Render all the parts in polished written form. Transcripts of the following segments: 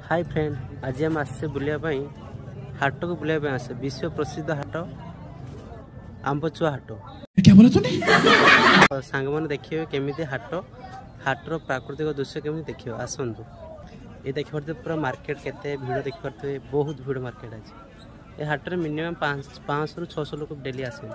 Hi friend, आज हम आसे बुलायापाई हाट को बुलायापाई आसे विश्व प्रसिद्ध हाट आंबचुआ हाट। क्या बोला तूने? सांग मैंने देखिए केमी हाटर प्राकृतिक दृश्य केमी देखिए आसतु। ये देखिए पूरा मार्केट केते भीड़ देखिए, बहुत भीड़ मार्केट आज। ये हाट में मिनिमम 500 ରୁ 600 लोग डेली आसे।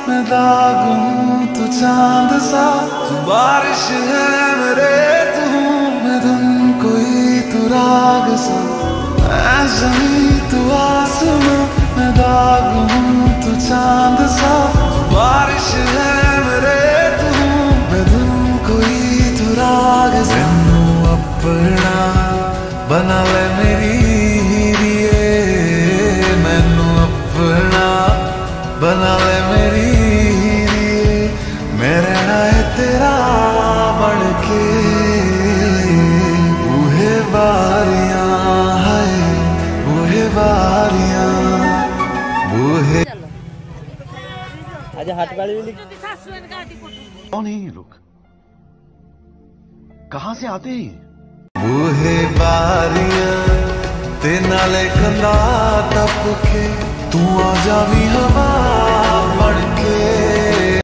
मैं दाग हूँ तू चांद सा, तू बारिश है मेरे तू मैं धुन कोई तू राग सा। मैं ज़मीं तू आसमां, मैं दाग हूँ तू चांद सा, तू बारिश है मेरे तू मैं धुन कोई तू राग सा। मैनू अपना बना ले मेरी हीरिए, मैनू अपना बना ले मेरी तेरा बढ़ के बूहे बारियां है, बूहे बारियां बूहे। आज हाट वाली कौन है ये लोग? कहाँ से आते हैं? बूहे बारियां ते नाले कंधा टप के तू आ जावी हवा